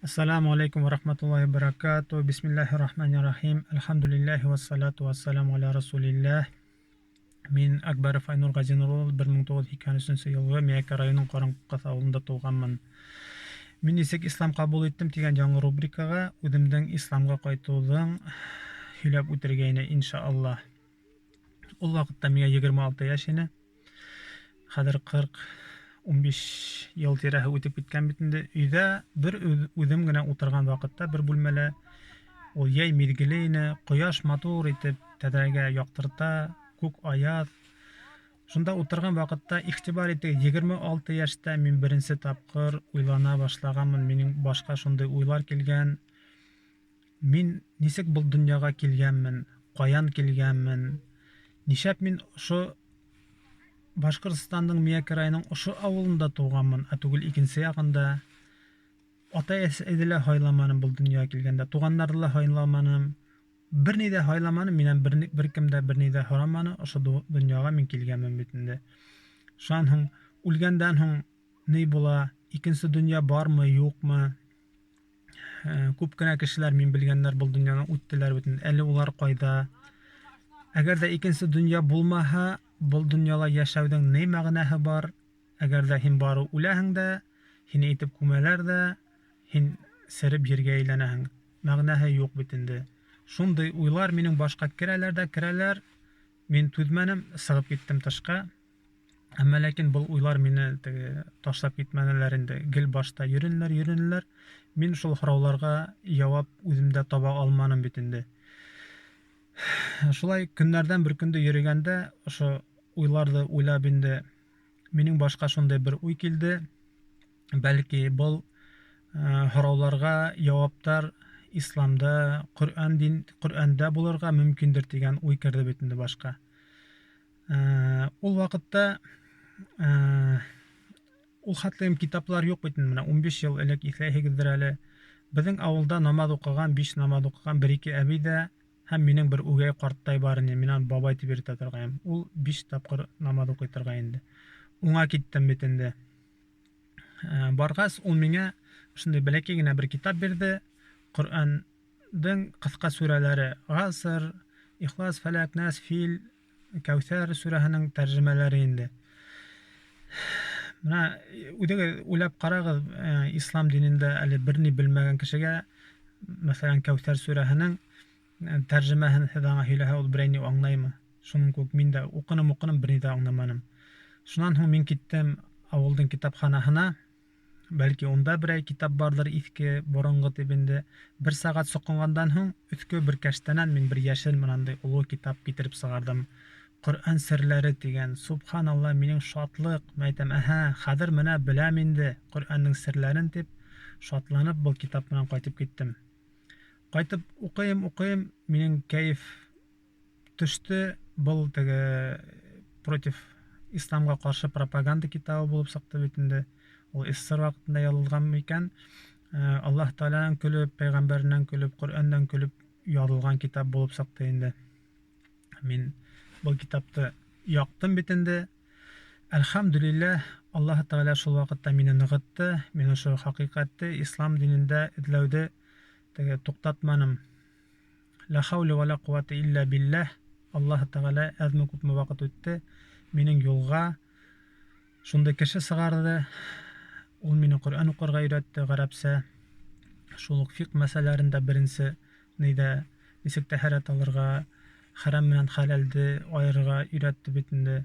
Ассаламу алейкум ва рахматуллахи ва баракату. Бисмиллахи рахмани рахим. Алхамдулиллахи ва салату ва саламу аля расулиллах. Мин Акбаров Айнур Газинурул 1983 елгы Мияке районының Караңкы авылында туганмын. Мин нисек ислам кабул иттем дигән яңа рубрикага үземнең исламга кайтуның һөйләп үтергә ине иншааллах. Ул вакытта миңа 26 яшь иде. Хәзер 40-15 ел тирәһе үтеп киткән бит инде. Өйдә бер үзем генә утырган вакытта бер бүлмәлә ул яй мизгеле ине, кояш матур итеп тәдрәгә яктырта, күк аят. Шунда утырган вакытта игътибар итегез, 26 яшьтә мин беренче тапкыр уйлана башлаганмын. Минем башка шундый уйлар килгән. Мин нисек бу дөньяга килгәнмен, каян килгәнмен, нишәп мин шо Башкортстанның Мияке районының ошо авылында туганмын, түгел икенче ягында. Ата-әсәйде лә хайламаным бу дөньяга килгәндә, туганнарды ла хайламаным. Берни дә хайламаным, миннән бер кем дә берни дә сораманы, ошо дөньяга мин килгәнмен бит инде. Шуннан һуң үлгәндән һуң ни була, икенче дөнья бармы, юкмы? Күп кенә кешеләр мин белгәннәр бу дөньядан үттеләр бит инде. Әле улар кайда? Әгәр дә икенче дөнья булмаһа, бу дөньяла яшәүдең ни мәгънәһе бар? Әгәр дә һин бары үләһең дә, һине итеп күмәләр дә, һин сереп җиргә әйләнәһең. Мәгънәһе юк бит инде. Шундый уйлар минең башка керәләр дә керәләр. Мин түзмәнем, сыгып киттем тышка. Әмма ләкин бу уйлар мине ташлап китмәделәр инде. Гел башта йөренеләр. Мин шул сорауларга җавап үземдә таба алманым бит инде. Шулай көннәрдән бер көндә йөргәндә, ошо уйларды уйлап инде минең башка шундый бер уй килде. Бәлки бу сорауларга җаваптар исламда, Коръәндә булырга мөмкиндер дигән уй керде бит инде башка. Ул вакытта ул хәтлем китаплар юк бит инде. Менә 15 ел элек исләһегездер әле. Безнең авылда намаз укыган, 5 намаз укыган бер-ике әби дә һәм минең бер үгәй карттай бар иде. Мин аны бабай дип йөртә торган. Ул 5 тапкыр намаз укый торган инде. Уңа киттем бит инде. Баргас, ул миңа шундый бәләкәй генә бер китап бирде. Коръәндән кыска сүрәләре, Гаср, Ихлас, Фәләк, Нас, Фил, Кәүсәр сүрәһенең тәрҗемәләре инде. Менә үдәгә уйлап карагыз, ислам динендә әле берни белмәгән кешегә, мәсәлән, Кәүсәр сүрәһенең тәрҗемәһен һәдәңә һөйләһә, ул берни аңлаймы? Шуның күк мин дә укыным, берни дә аңламаным. Шуннан һуң мин киттем авылдың китапханаһына. Бәлки унда берәй китап бардыр иске, борынгы тибенде. 1 сагать сукынгандан һуң өскә бер кәштәнән мин бер яшел монандай улы китап китереп сыгардым. Коръән серләре дигән. Субханалла, минең шатлык. Мәйтәм, хәзер менә беләм инде Коръәннең серләрен дип, шатланып бу китап белән кайтып киттем. Кайтып укыйм, минең кәеф төште. Бу против исламга каршы пропаганда китабы булып сыкты бит инде. Ул СССР вакытында язылган микән? Аллаһ Тааладан көлеп, пәйгамбәреннән көлеп, Коръәннән көлеп язылган китап булып сыкты инде. Мин бу китапты яктым бит инде. Әлхәмдүлилләһ, Аллаһ Таала шул вакытта мине ныгытты. Мин ошо хакыйкатьте ислам динендә эзләүдә туктатманым. Ла хаула ва ла куввата илля билләһ. Аллаһ Таала әзме күпме вакыт үтте. Минең юлга шундай кеше сыгарды. Ул мине Коръән укырга өйрәтте, гарәпсә. Шул ук фикъ мәсьәләләрендә беренче нисек тәһарәт алырга, харам менән хәләлде аерырга өйрәтте бит инде.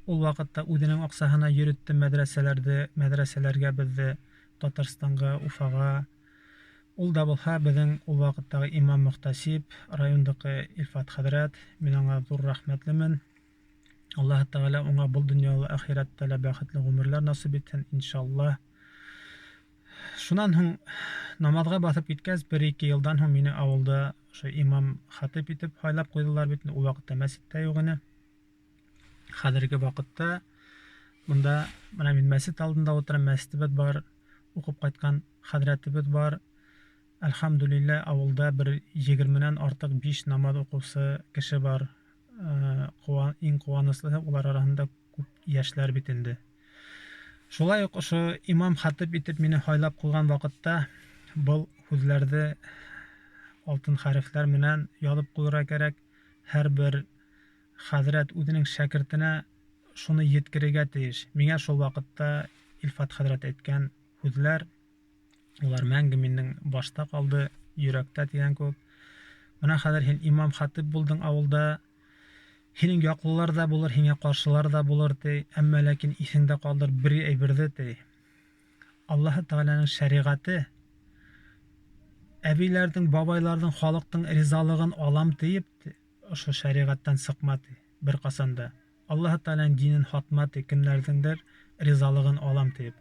Ул вакытта үзенең аксаһына йөртте мәдрәсәләргә безне Татарстанга, Уфага. Ул да булса безнең ул вакыттагы имам Мөхтәсиб, райондагы Илфат хәзрәт, мин аңа зур рәхмәтлемен. Аллаһ Таала уңа бу дөньяда ахиратта да бәхетле гомерләр насыйп итсен иншаллах. Шуннан һуң намазга басып киткәч, 1-2 елдан һуң мине авылда ошо имам хатип итеп хайлап куйдылар бит. Ул вакытта мәсҗидтә юк ине. Хәзерге вакытта монда менә мин мәсҗид алдында утырам, мәсҗидебез бар, укып кайткан хәзрәтебез бар. Әлхәмдүлилләһ, авылда бер 20-нән артык 5 намаз укучы кеше бар. Иң куанычлыһы улар арасында күп яшьләр бит инде. Шулай ук ошо имам хатип итеп мине хайлап куйган вакытта Был һүзләрде алтын хәрефләр менән язып куярга кирәк. Һәрбер хәзрәт үзенең шәкертенә шуны yetkерергә тиеш. Миңа шул вакытта Илфат хәзрәт әйткән һүзләр, улар мәңге минең башта калды, йөрәктә тигән күк. Менә хәзер һин имам хатип булдың авылда, һинең яклылар да булыр, һиңа каршылар да булыр, ти. Әмма ләкин исеңдә калдыр бер әйберде, ти. Аллаһ Тәгаләнең шәригате әбиләрнең, бабайларның, халыктың ризалыгын алам тиеп, ошо шәригаттан сыкма, ти. Бер касанда Аллаһ Тәгаләнең динен хатма, ти, кемнәрдеңдер ризалыгын алам тиеп.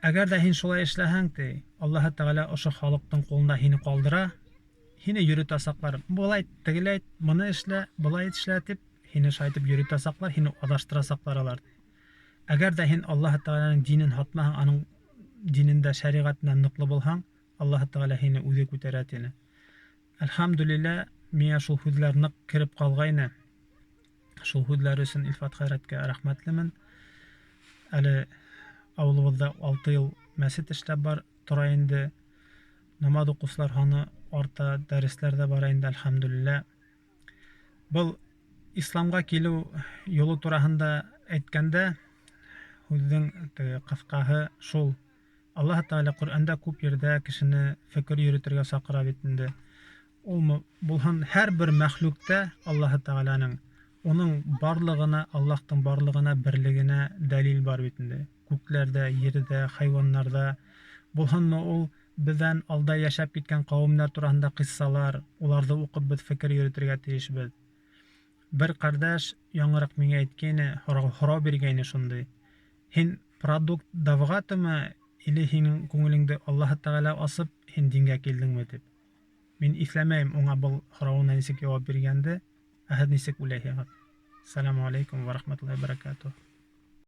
Әгәр дә һин шулай эшләһәң, ти, Аллаһ Тәгалә ошо халыктың кулында һине калдыра, һине йөрүтә саклар. Булай тегеләй, моны эшлә, булай эшлә дип, һине шайтып йөрүтә саклар, һине адаштыра саклар алар. Әгәр дә һин Аллаһ Тәгаләнең динен хатмаһаң, аның динендә шәригатенә ныклы булһаң, Аллаһ Тәгалә һине үзе күтәрә, тине. Әлхәмдүлилләһ, миңа шул һүзләр нык кирип калгайны. Шул һүзләр өчен Илфат хәзрәткә рәхмәтлемен. Әле авылыбызда 6 ел мәсет эшләп бар тора инде. Намаз укучылар саны арта, дәресләр дә бара инде, әлхәмдүлилләһ. Был исламга килү юлы тураһында әйткәндә, һүзнең кыскаһы шул. Аллаһ Тәгалә Коръәндә күп ердә кешене фикер йөрүтергә сакыра бит инде. Ул булһын һәрбер мәхлуктә Аллаһ Тәгаләнең, уның барлыгына, Аллаһтың барлыгына, берлегенә дәлил бар бит инде. Күкләрдә, ердә, хайваннарда. Булһынмы ул бездән алда яшәп киткән кавемнәр тураһында кыссалар, уларны укып без фикер йөрүтергә тиешбез. Бер кардәш яңарак миңа әйткәне, һорау биргәне шундый. Һин продукт давгатымы, или һинең күңелеңдә Аллаһ Тәгалә асып, һин дингә килдеңме дип. Мин исләмәйм уңа был һорауына нисек җавап биргәнде. Һез нисек уйлыйсыз? Ассаламу алейкум ва рахматуллаһи ва баракатуһ.